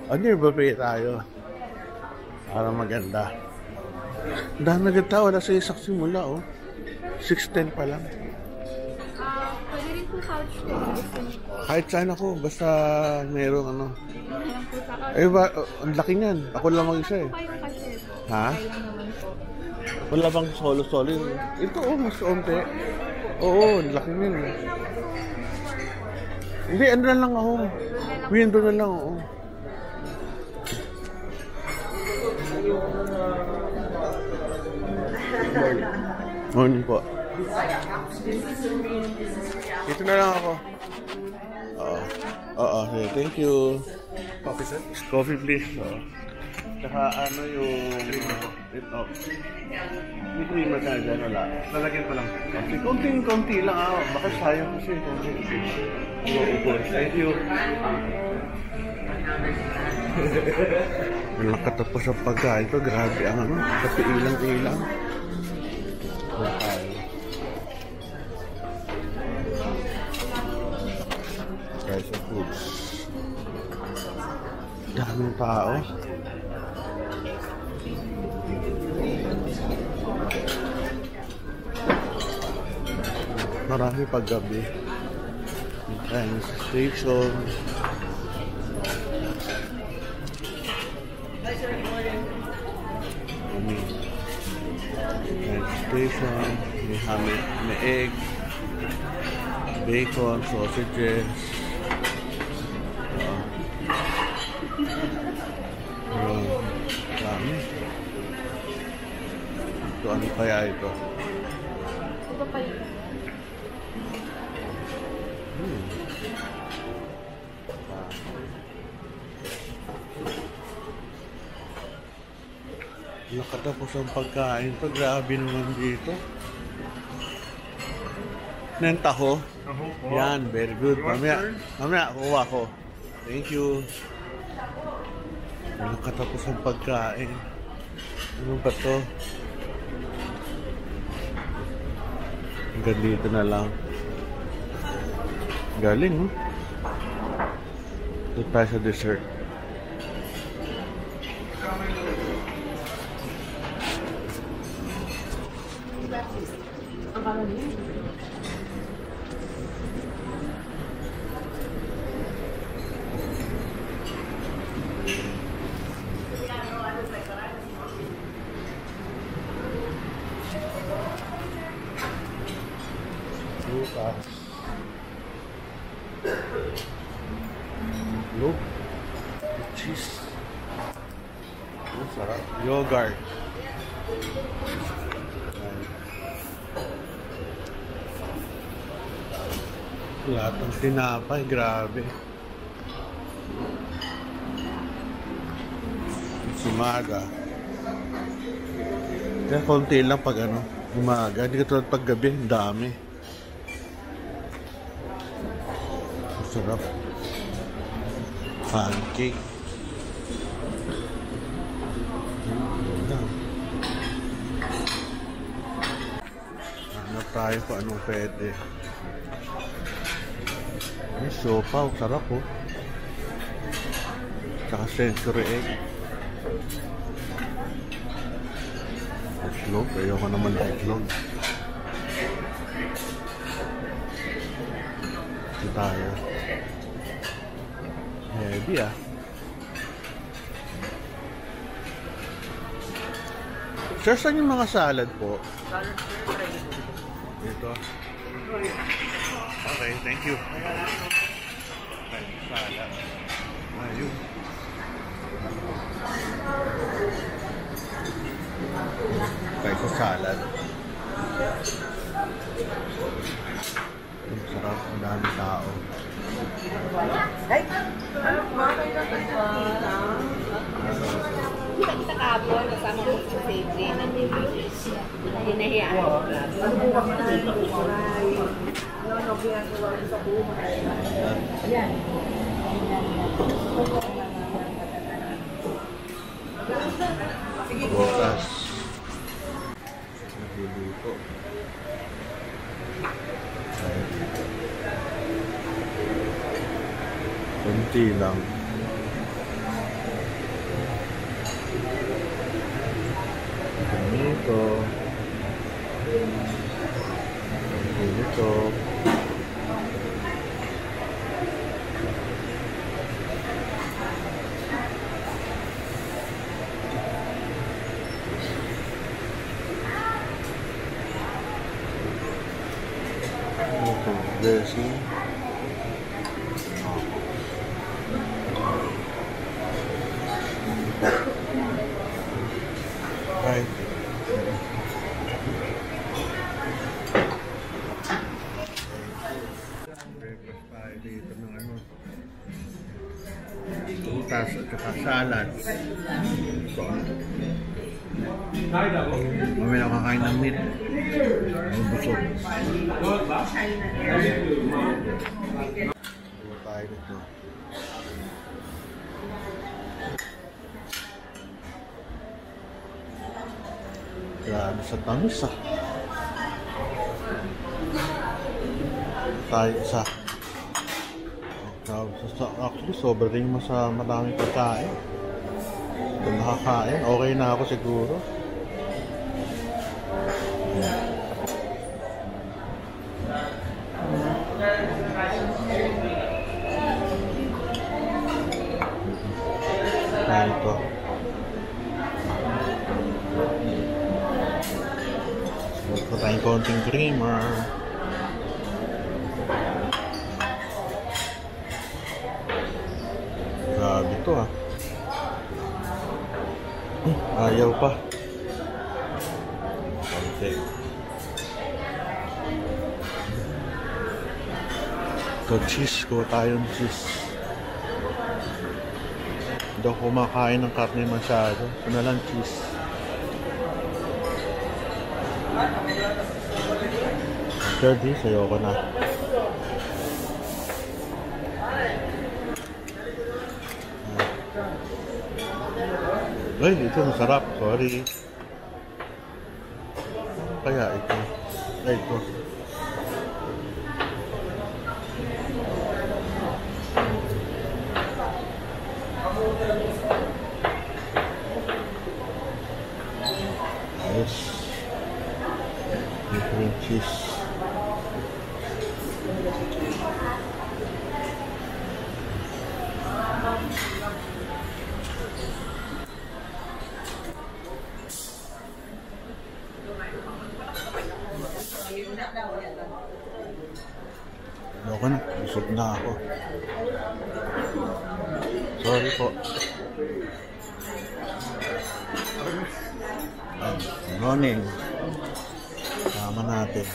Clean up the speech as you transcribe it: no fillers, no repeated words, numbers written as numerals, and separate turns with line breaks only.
Nearby tayo. Para maganda. Dahil nagtao, wala sa isak simula, oh. 6:10 pa lang.
Pwede rin po couch ko.
Kahit saan ako, basta merong ano. Eh ba, ang laki niyan. Ako lang mag-isa eh. Ha? Wala bang solo-solo yun? Ito, oh, mas onte. Oo, ang laki niyan. Hindi, ano na lang ako. Window na lang, oo. Morning po. Ito na lang ako. Oo, thank you.
Coffee, sir?
Coffee, please. Tsaka ano yung... Ito. May creamer ka na dyan, wala?
Lalagyan ko lang.
Konting-konti lang ako. Baka sayang kasi. Thank you. Walang katapos ang pagkain ko. Grabe ang ano. Kasi ilang-ilang. Price of foods. Daming tao. Marami paggabi. Train station. Station, may egg, bacon, sausages. Dami. Ito, ano kaya ito?
Ito pa yun. Nakatapos ang pagkain to. Grabe naman dito. Nentaho. Yan, very good. Mamaya, kuha ko. Thank you. Nakatapos ang pagkain. Ano ba to? Hanggang dito na lang. Galing, no? Ito tayo sa dessert. Look, cheese. Sarap. Yogurt. Lahat ng tinapay, grabe. Umaga. Kaya konti lang pag ano, umaga. Hindi ka tulad pag gabi, dami. Sarap. Pancake. Hanap tayo kung anong pwede. Ay, sopa. Sarap, oh. Tsaka century egg. Itlog. Ayoko naman ng itlog. Ito tayo. Heavy, ah. Sir, saan yung mga salad po?
Salad, sir.
Dito. Okay, thank you. Salad. Ayun. Tayo sa salad. Ang sarap, ang dami tao.
Ay! Ano ba? Kita kapon, kasama ko sa safety. Hinahiyaan ko. Ayan.
Bukas. Nagluluto. Kunti lang. ito. Ito. Ito, dressing. Right. Breakfast tayo dito ng ano. Tutas at saka salad. So, mamaya kakain ng meat. Ang busog. Ano tayo dito? Grabe sa tamis ah. Tayo isa. Actually, sobrang rin mo sa madaming pagkain. Kung nakakain, okay na ako siguro. Ito. Ito tayong konting creamer. Grabe ito ah. Ayaw pa. Okay. Ito cheese ko tayong cheese. Hindi ako kumakain ng karne masyado. Ito na lang cheese. Dirty, sayo ko na. Ay, ito masarap. Sorry. Kaya ito. Ay, ito. Yes. Different cheese. Ayoko na, busog na ako. Sorry po. Good morning. Tama natin.